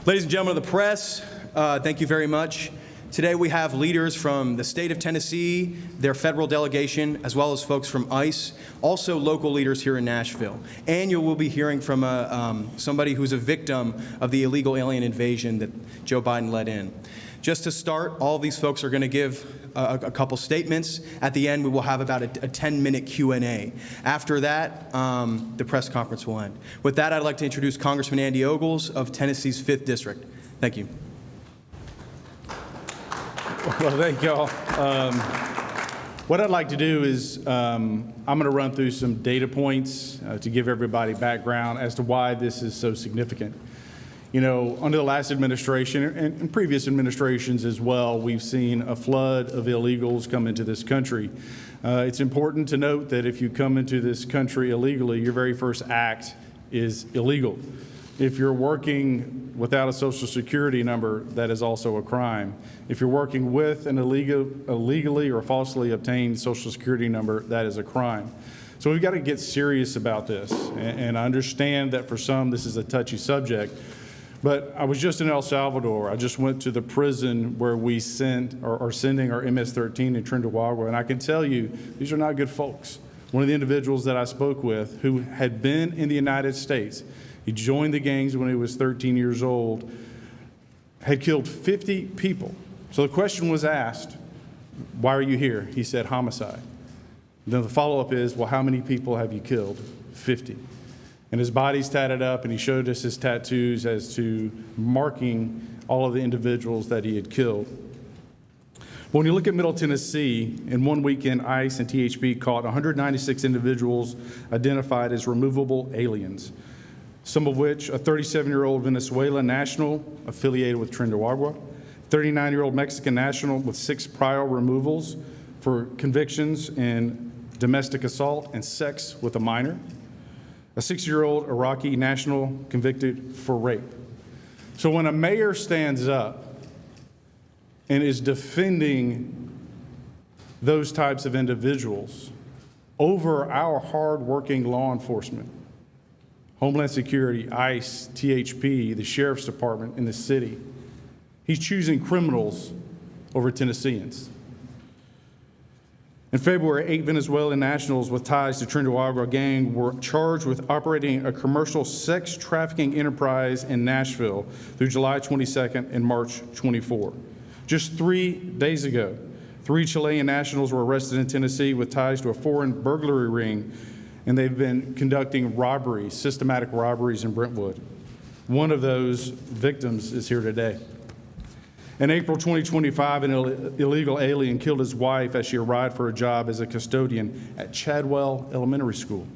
Ladies and gentlemen of the press, thank you very much. Today we have leaders from the state of Tennessee, their federal delegation, as well as folks from ICE, also local leaders here in Nashville. And you will be hearing from somebody who's a victim of the illegal alien invasion that Joe Biden led in. Just to start, all these folks are going to give a couple statements. At the end, we will have about a 10-minute Q&A. After that, the press conference will end. With that, I'd like to introduce Congressman Andy Ogles of Tennessee's 5th District. Thank you. Well, thank y'all. What I'd like to do is I'm going to run through some data points to give everybody background as to why this is so significant. You know, under the last administration and previous administrations as well, we've seen a flood of illegals come into this country. It's important to note that if you come into this country illegally, your very first act is illegal. If you're working without a Social Security number, that is also a crime. If you're working with an illegally or falsely obtained Social Security number, that is a crime. So we've got to get serious about this. And I understand that for some, this is a touchy subject. But I was just in El Salvador. I just went to the prison where we are sending our MS-13 in Trinidad, and I can tell you, these are not good folks. One of the individuals that I spoke with who had been in the United States, he joined the gangs when he was 13 years old, had killed 50 people. So the question was asked, why are you here? He said, homicide. Then the follow-up is, well, how many people have you killed? 50. And his body's tatted up, and he showed us his tattoos as to marking all of the individuals that he had killed. When you look at Middle Tennessee, in one weekend, ICE and THB caught 196 individuals identified as removable aliens, some of which a 37-year-old Venezuelan national affiliated with Trinidad, 39-year-old Mexican national with 6 prior removals for convictions in domestic assault and sex with a minor, a 6-year-old Iraqi national convicted for rape. So when a mayor stands up and is defending those types of individuals over our hard-working law enforcement, Homeland Security, ICE, THP, the Sheriff's Department in the city, he's choosing criminals over Tennesseans. In February, 8 Venezuelan nationals with ties to Trinidad gang were charged with operating a commercial sex trafficking enterprise in Nashville through July 22nd and March 24. Just 3 days ago, 3 Chilean nationals were arrested in Tennessee with ties to a foreign burglary ring, and they've been conducting robberies, systematic robberies in Brentwood. One of those victims is here today. In April 2025, an illegal alien killed his wife as she arrived for a job as a custodian at Chadwell Elementary School.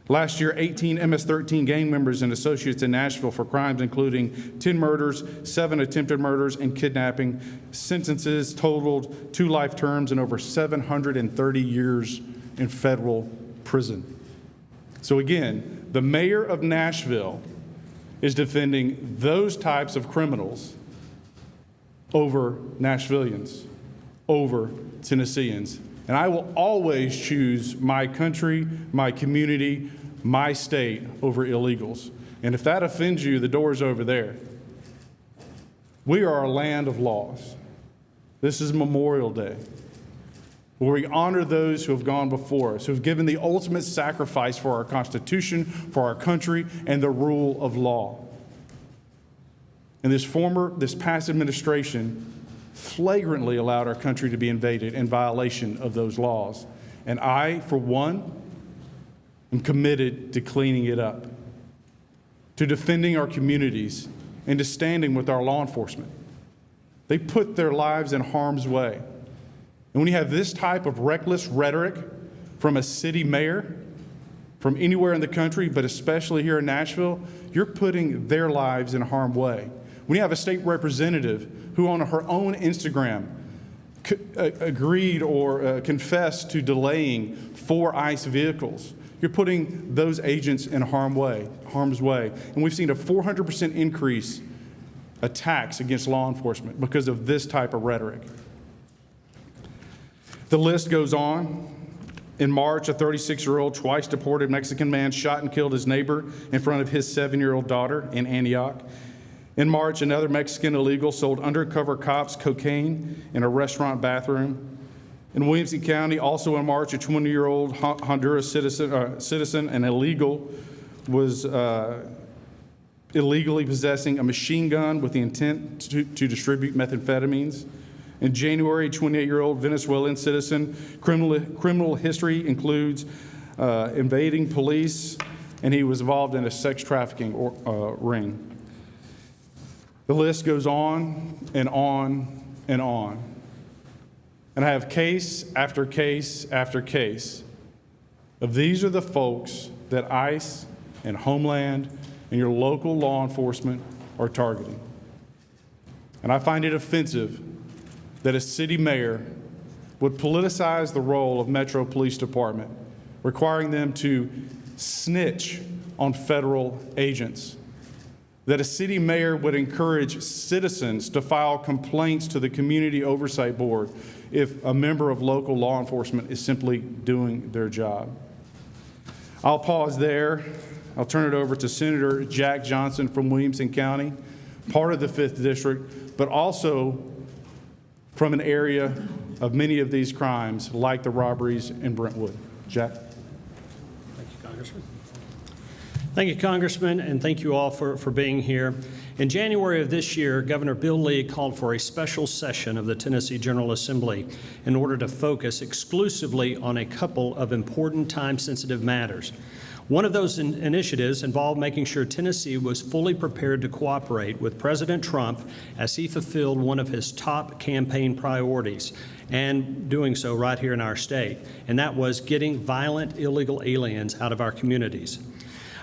Last year, 18 MS-13 gang members and associates in Nashville for crimes including 10 murders, 7 attempted murders, and kidnapping. Sentences totaled 2 life terms and over 730 years in federal prison. So again, the mayor of Nashville is defending those types of criminals over Nashvillians, over Tennesseans. And I will always choose my country, my community, my state over illegals. And if that offends you, the door's over there. We are a land of laws. This is Memorial Day, where we honor those who have gone before us, who have given the ultimate sacrifice for our Constitution, for our country, and the rule of law. And this past administration flagrantly allowed our country to be invaded in violation of those laws. And I, for one, am committed to cleaning it up, to defending our communities, and to standing with our law enforcement. They put their lives in harm's way. And when you have this type of reckless rhetoric from a city mayor, from anywhere in the country, but especially here in Nashville, you're putting their lives in harm's way. When you have a state representative who on her own Instagram agreed or confessed to delaying 4 ICE vehicles, you're putting those agents in harm's way. And we've seen a 400% increase attacks against law enforcement because of this type of rhetoric. The list goes on. In March, a 36-year-old twice deported Mexican man shot and killed his neighbor in front of his 7-year-old daughter in Antioch. In March, another Mexican illegal sold undercover cops cocaine in a restaurant bathroom. In Williamson County, also in March, a 20-year-old Honduras citizen and illegal was illegally possessing a machine gun with the intent to distribute methamphetamines. In January, a 28-year-old Venezuelan citizen, criminal history includes invading police, and he was involved in a sex trafficking ring. The list goes on and on and on. And I have case after case after case of these are the folks that ICE and Homeland and your local law enforcement are targeting. And I find it offensive that a city mayor would politicize the role of Metro Police Department, requiring them to snitch on federal agents. That a city mayor would encourage citizens to file complaints to the Community Oversight Board if a member of local law enforcement is simply doing their job. I'll pause there. I'll turn it over to Senator Jack Johnson from Williamson County, part of the 5th District, but also from an area of many of these crimes, like the robberies in Brentwood. Jack? Thank you, Congressman. Thank you, Congressman, and thank you all for being here. In January of this year, Governor Bill Lee called for a special session of the Tennessee General Assembly in order to focus exclusively on a couple of important time-sensitive matters. One of those initiatives involved making sure Tennessee was fully prepared to cooperate with President Trump as he fulfilled one of his top campaign priorities, and doing so right here in our state, and that was getting violent illegal aliens out of our communities.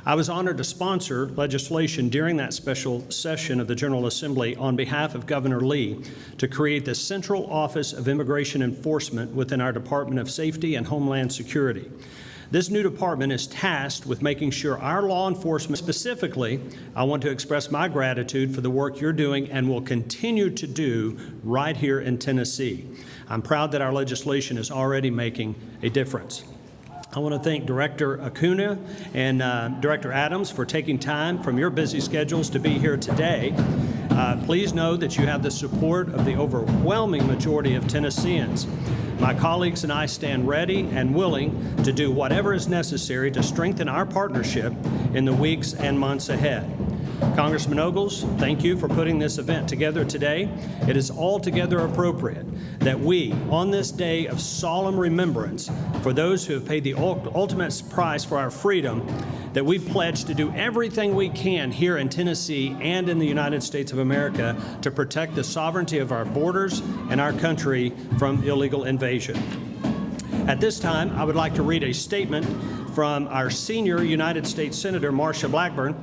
I was honored to sponsor legislation during that special session of the General Assembly on behalf of Governor Lee to create the Central Office of Immigration Enforcement within our Department of Safety and Homeland Security. This new department is tasked with making sure our law enforcement, specifically, I want to express my gratitude for the work you're doing and will continue to do right here in Tennessee. I'm proud that our legislation is already making a difference. I want to thank Director Acuna and Director Adams for taking time from your busy schedules to be here today. Please know that you have the support of the overwhelming majority of Tennesseans. My colleagues and I stand ready and willing to do whatever is necessary to strengthen our partnership in the weeks and months ahead. Congressman Ogles, thank you for putting this event together today. It is altogether appropriate that we, on this day of solemn remembrance for those who have paid the ultimate price for our freedom, that we pledge to do everything we can here in Tennessee and in the United States of America to protect the sovereignty of our borders and our country from illegal invasion. At this time, I would like to read a statement from our senior United States Senator, Marsha Blackburn.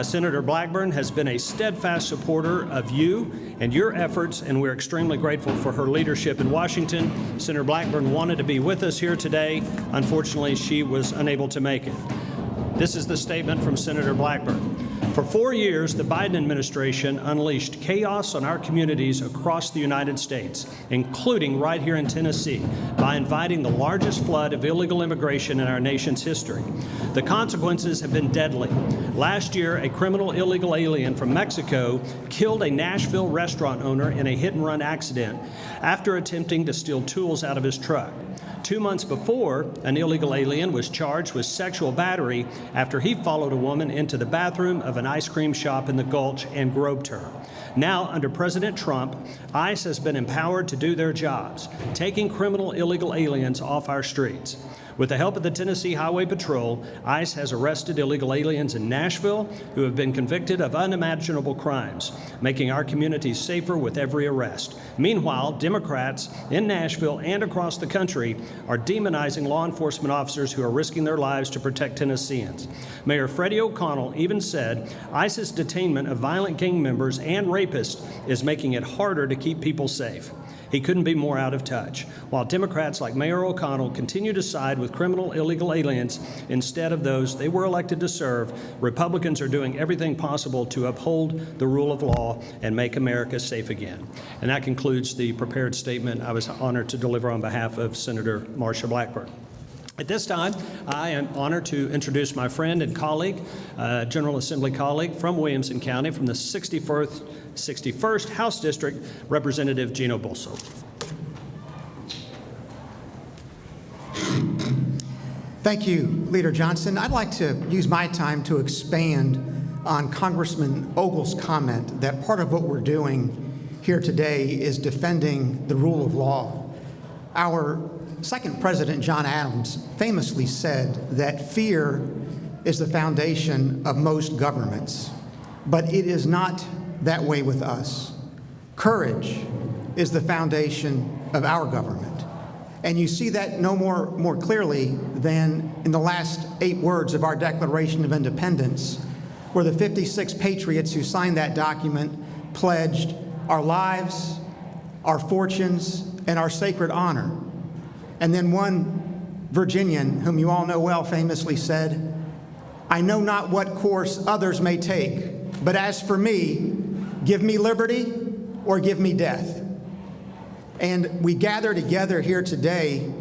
Senator Blackburn has been a steadfast supporter of you and your efforts, and we're extremely grateful for her leadership in Washington. Senator Blackburn wanted to be with us here today. Unfortunately, she was unable to make it. This is the statement from Senator Blackburn. For 4 years, the Biden administration unleashed chaos on our communities across the United States, including right here in Tennessee, by inviting the largest flood of illegal immigration in our nation's history. The consequences have been deadly. Last year, a criminal illegal alien from Mexico killed a Nashville restaurant owner in a hit-and-run accident after attempting to steal tools out of his truck. 2 months before, an illegal alien was charged with sexual battery after he followed a woman into the bathroom of an ice cream shop in the Gulch and groped her. Now, under President Trump, ICE has been empowered to do their jobs, taking criminal illegal aliens off our streets. With the help of the Tennessee Highway Patrol, ICE has arrested illegal aliens in Nashville who have been convicted of unimaginable crimes, making our communities safer with every arrest. Meanwhile, Democrats in Nashville and across the country are demonizing law enforcement officers who are risking their lives to protect Tennesseans. Mayor Freddie O'Connell even said ICE's detainment of violent gang members and rapists is making it harder to keep people safe. He couldn't be more out of touch. While Democrats like Mayor O'Connell continue to side with criminal illegal aliens instead of those they were elected to serve, Republicans are doing everything possible to uphold the rule of law and make America safe again. And that concludes the prepared statement I was honored to deliver on behalf of Senator Marsha Blackburn. At this time, I am honored to introduce my friend and colleague, General Assembly colleague from Williamson County, from the 61st House District, Representative Gino Bolso. Thank you, Leader Johnson. I'd like to use my time to expand on Congressman Ogles' comment that part of what we're doing here today is defending the rule of law. Our second president, John Adams, famously said that fear is the foundation of most governments, but it is not that way with us. Courage is the foundation of our government. And you see that no more clearly than in the last 8 words of our Declaration of Independence, where the 56 patriots who signed that document pledged our lives, our fortunes, and our sacred honor. And then one Virginian, whom you all know well, famously said, "I know not what course others may take, but as for me, give me liberty or give me death." And we gather together here today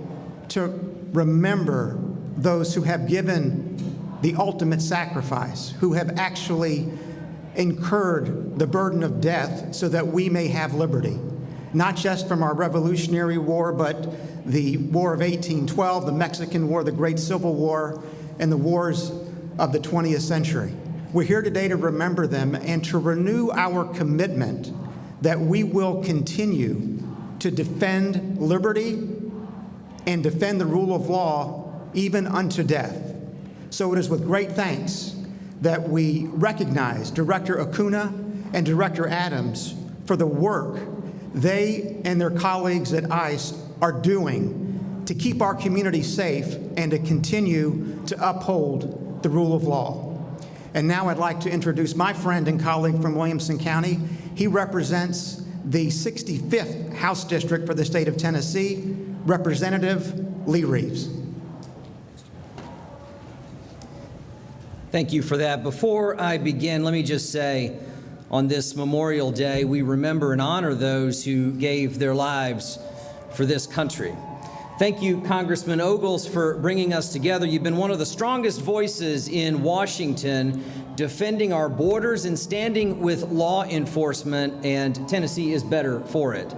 to remember those who have given the ultimate sacrifice, who have actually incurred the burden of death so that we may have liberty, not just from our Revolutionary War, but the War of 1812, the Mexican War, the Great Civil War, and the wars of the 20th century. We're here today to remember them and to renew our commitment that we will continue to defend liberty and defend the rule of law even unto death. So it is with great thanks that we recognize Director Acuna and Director Adams for the work they and their colleagues at ICE are doing to keep our community safe and to continue to uphold the rule of law. And now I'd like to introduce my friend and colleague from Williamson County. He represents the 65th House District for the state of Tennessee, Representative Lee Reeves. Thank you for that. Before I begin, let me just say, on this Memorial Day, we remember and honor those who gave their lives for this country. Thank you, Congressman Ogles, for bringing us together. You've been one of the strongest voices in Washington defending our borders and standing with law enforcement, and Tennessee is better for it.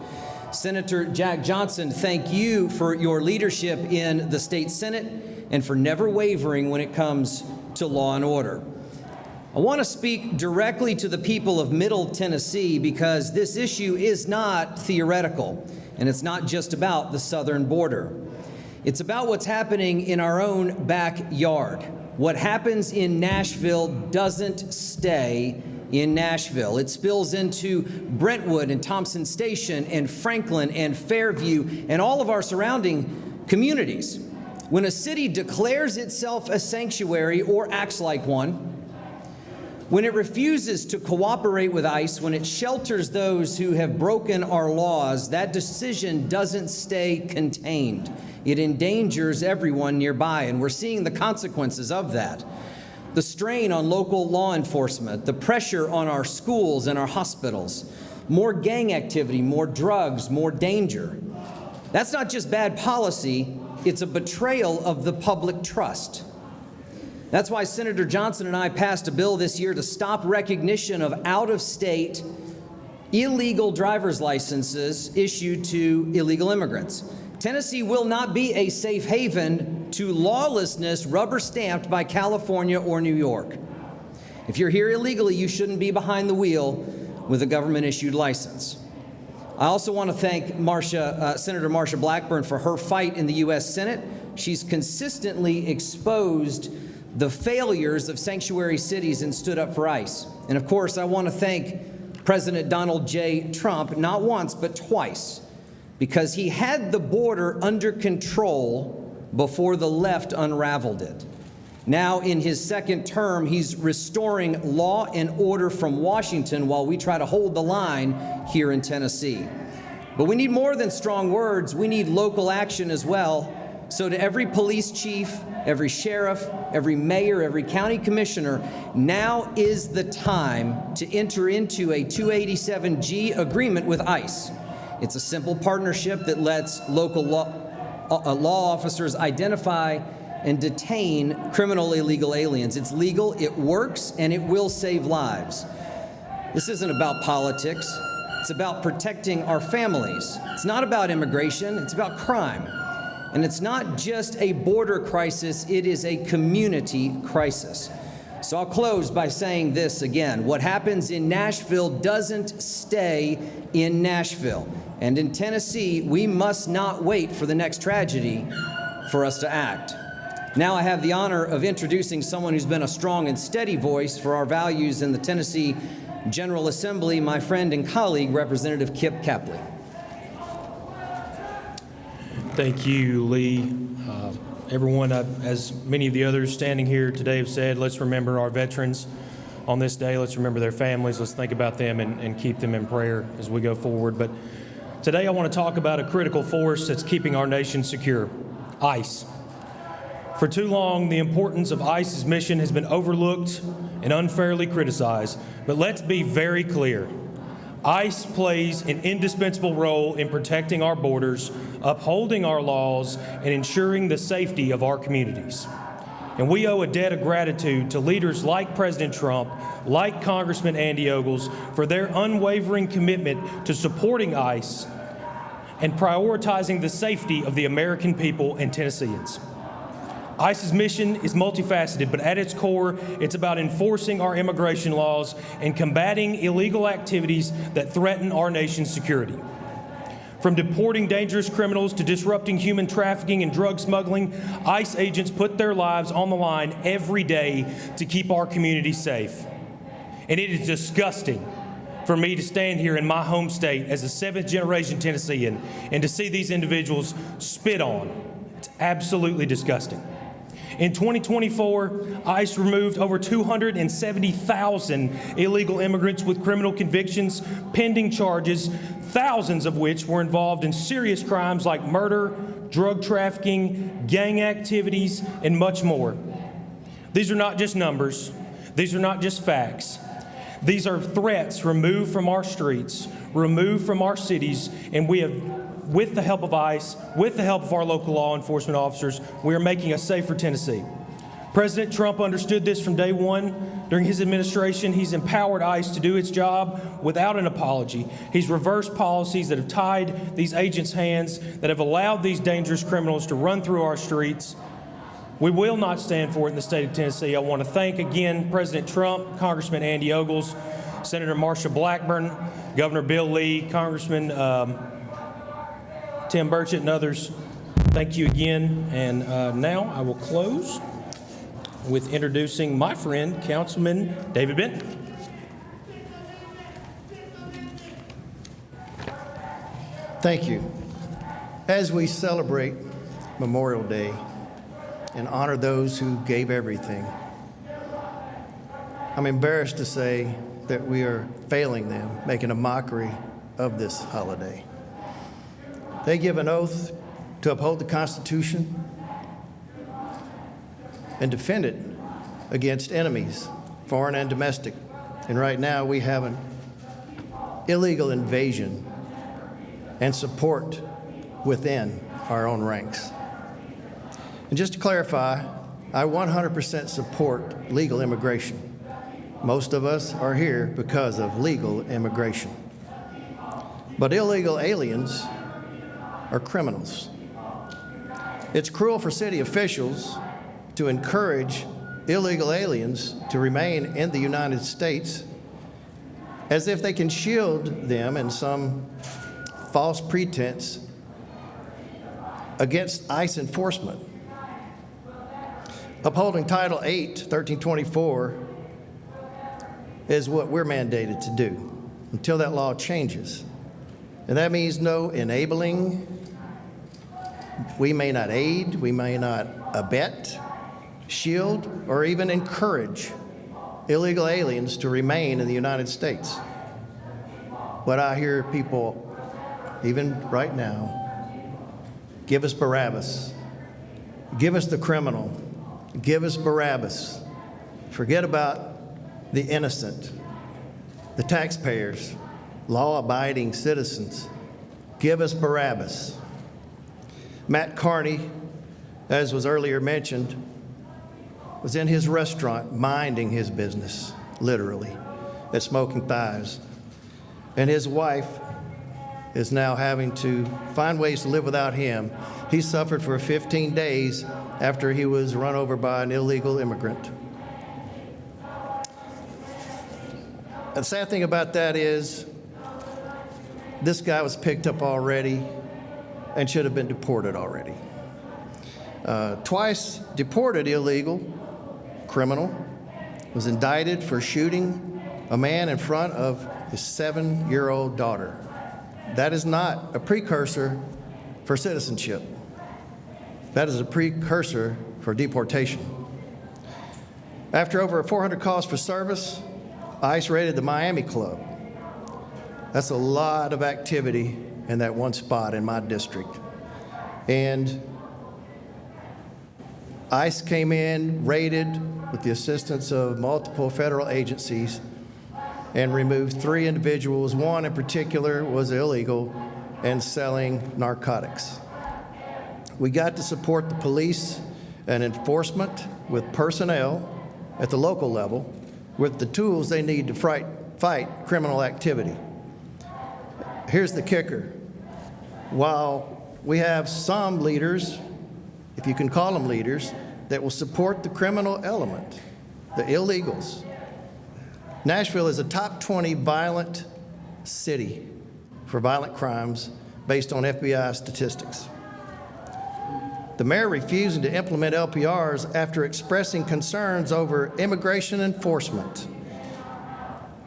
Senator Jack Johnson, thank you for your leadership in the state Senate and for never wavering when it comes to law and order. I want to speak directly to the people of Middle Tennessee because this issue is not theoretical, and it's not just about the southern border. It's about what's happening in our own backyard. What happens in Nashville doesn't stay in Nashville. It spills into Brentwood and Thompson Station and Franklin and Fairview and all of our surrounding communities. When a city declares itself a sanctuary or acts like one, when it refuses to cooperate with ICE, when it shelters those who have broken our laws, that decision doesn't stay contained. It endangers everyone nearby, and we're seeing the consequences of that. The strain on local law enforcement, the pressure on our schools and our hospitals, more gang activity, more drugs, more danger. That's not just bad policy, it's a betrayal of the public trust. That's why Senator Johnson and I passed a bill this year to stop recognition of out-of-state illegal driver's licenses issued to illegal immigrants. Tennessee will not be a safe haven to lawlessness rubber-stamped by California or New York. If you're here illegally, you shouldn't be behind the wheel with a government-issued license. I also want to thank Senator Marsha Blackburn for her fight in the U.S. Senate. She's consistently exposed the failures of sanctuary cities and stood up for ICE. And of course, I want to thank President Donald J. Trump, not once, but twice, because he had the border under control before the left unraveled it. Now, in his second term, he's restoring law and order from Washington while we try to hold the line here in Tennessee. But we need more than strong words. We need local action as well. So to every police chief, every sheriff, every mayor, every county commissioner, now is the time to enter into a 287G agreement with ICE. It's a simple partnership that lets local law law officers identify and detain criminal illegal aliens. It's legal, it works, and it will save lives. This isn't about politics. It's about protecting our families. It's not about immigration, it's about crime. And it's not just a border crisis, it is a community crisis. So I'll close by saying this again. What happens in Nashville doesn't stay in Nashville. And in Tennessee, we must not wait for the next tragedy for us to act. Now I have the honor of introducing someone who's been a strong and steady voice for our values in the Tennessee General Assembly, my friend and colleague, Representative Kip Capley. Thank you, Lee. Everyone, as many of the others standing here today have said, let's remember our veterans on this day. Let's remember their families. Let's think about them and keep them in prayer as we go forward. But today I want to talk about a critical force that's keeping our nation secure, ICE. For too long, the importance of ICE's mission has been overlooked and unfairly criticized. But let's be very clear. ICE plays an indispensable role in protecting our borders, upholding our laws, and ensuring the safety of our communities. And we owe a debt of gratitude to leaders like President Trump, like Congressman Andy Ogles, for their unwavering commitment to supporting ICE and prioritizing the safety of the American people and Tennesseans. ICE's mission is multifaceted, but at its core, it's about enforcing our immigration laws and combating illegal activities that threaten our nation's security. From deporting dangerous criminals to disrupting human trafficking and drug smuggling, ICE agents put their lives on the line every day to keep our communities safe. And it is disgusting for me to stand here in my home state as a seventh-generation Tennessean and to see these individuals spit on. It's absolutely disgusting. In 2024, ICE removed over 270,000 illegal immigrants with criminal convictions, pending charges, thousands of which were involved in serious crimes like murder, drug trafficking, gang activities, and much more. These are not just numbers. These are not just facts. These are threats removed from our streets, removed from our cities, and we have, with the help of ICE, with the help of our local law enforcement officers, we are making a safer Tennessee. President Trump understood this from day one. During his administration, he's empowered ICE to do its job without an apology. He's reversed policies that have tied these agents' hands, that have allowed these dangerous criminals to run through our streets. We will not stand for it in the state of Tennessee. I want to thank again President Trump, Congressman Andy Ogles, Senator Marsha Blackburn, Governor Bill Lee, Congressman Tim Burchett, and others. Thank you again. And now I will close with introducing my friend, Councilman David Benton. Thank you. As we celebrate Memorial Day and honor those who gave everything, I'm embarrassed to say that we are failing them, making a mockery of this holiday. They give an oath to uphold the Constitution and defend it against enemies, foreign and domestic. And right now we have an illegal invasion and support within our own ranks. And just to clarify, I 100% support legal immigration. Most of us are here because of legal immigration. But illegal aliens are criminals. It's cruel for city officials to encourage illegal aliens to remain in the United States as if they can shield them in some false pretense against ICE enforcement. Upholding Title 8, 1324 is what we're mandated to do until that law changes. And that means no enabling. We may not aid, we may not abet, shield, or even encourage illegal aliens to remain in the United States. But I hear people, even right now, give us Barabbas. Give us the criminal. Give us Barabbas. Forget about the innocent, the taxpayers, law-abiding citizens. Give us Barabbas. Matt Carney, as was earlier mentioned, was in his restaurant minding his business, literally, at Smoking Thighs. And his wife is now having to find ways to live without him. He suffered for 15 days after he was run over by an illegal immigrant. The sad thing about that is this guy was picked up already and should have been deported already. Twice deported illegal criminal, was indicted for shooting a man in front of his 7-year-old daughter. That is not a precursor for citizenship. That is a precursor for deportation. After over 400 calls for service, ICE raided the Miami Club. That's a lot of activity in that one spot in my district. And ICE came in, raided with the assistance of multiple federal agencies, and removed 3 individuals. One in particular was illegal and selling narcotics. We got to support the police and enforcement with personnel at the local level with the tools they need to fight criminal activity. Here's the kicker. While we have some leaders, if you can call them leaders, that will support the criminal element, the illegals, Nashville is a top 20 violent city for violent crimes based on FBI statistics. The mayor refusing to implement LPRs after expressing concerns over immigration enforcement.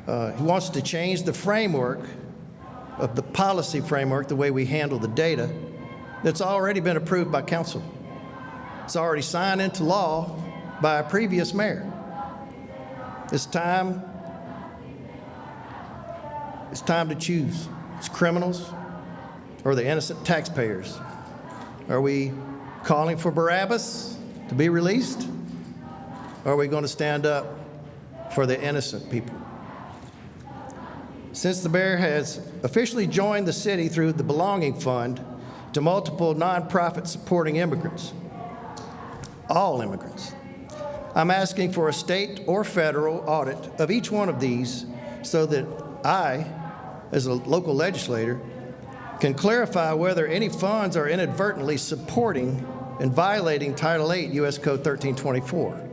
He wants to change the framework of the policy framework, the way we handle the data, that's already been approved by council. It's already signed into law by a previous mayor. It's time to choose. It's criminals or the innocent taxpayers. Are we calling for Barabbas to be released? Or are we going to stand up for the innocent people? Since the mayor has officially joined the city through the Belonging Fund to multiple nonprofits supporting immigrants, all immigrants, I'm asking for a state or federal audit of each one of these so that I, as a local legislator, can clarify whether any funds are inadvertently supporting and violating Title VIII U.S. Code 1324.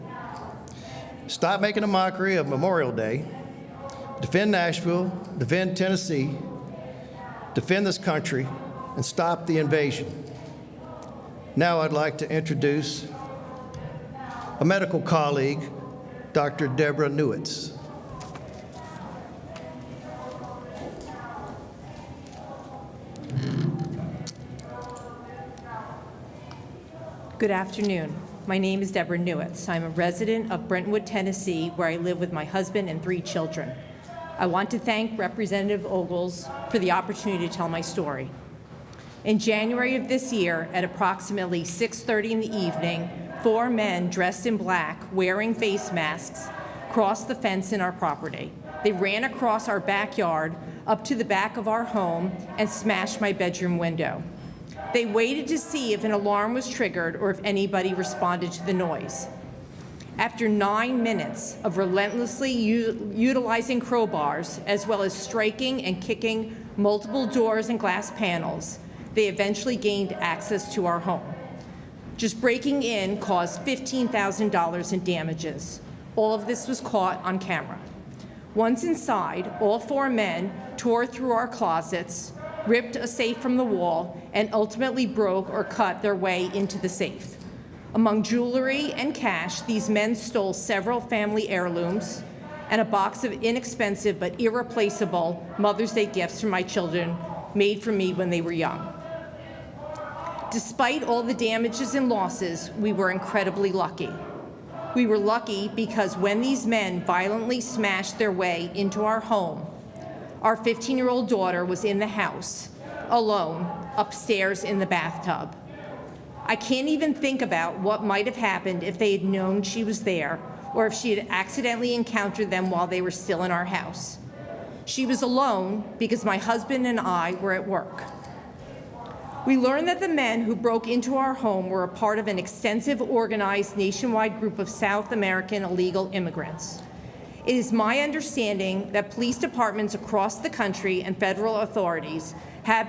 Stop making a mockery of Memorial Day. Defend Nashville, defend Tennessee, defend this country, and stop the invasion. Now I'd like to introduce a medical colleague, Dr. Deborah Newitz. Good afternoon. My name is Deborah Newitz. I'm a resident of Brentwood, Tennessee, where I live with my husband and 3 children. I want to thank Representative Ogles for the opportunity to tell my story. In January of this year, at approximately 6:30 in the evening, 4 men dressed in black, wearing face masks, crossed the fence in our property. They ran across our backyard, up to the back of our home, and smashed my bedroom window. They waited to see if an alarm was triggered or if anybody responded to the noise. After 9 minutes of relentlessly utilizing crowbars, as well as striking and kicking multiple doors and glass panels, they eventually gained access to our home. Just breaking in caused $15,000 in damages. All of this was caught on camera. Once inside, all 4 men tore through our closets, ripped a safe from the wall, and ultimately broke or cut their way into the safe. Among jewelry and cash, these men stole several family heirlooms and a box of inexpensive but irreplaceable Mother's Day gifts for my children made for me when they were young. Despite all the damages and losses, we were incredibly lucky. We were lucky because when these men violently smashed their way into our home, our 15-year-old daughter was in the house, alone, upstairs in the bathtub. I can't even think about what might have happened if they had known she was there or if she had accidentally encountered them while they were still in our house. She was alone because my husband and I were at work. We learned that the men who broke into our home were a part of an extensive, organized, nationwide group of South American illegal immigrants. It is my understanding that police departments across the country and federal authorities have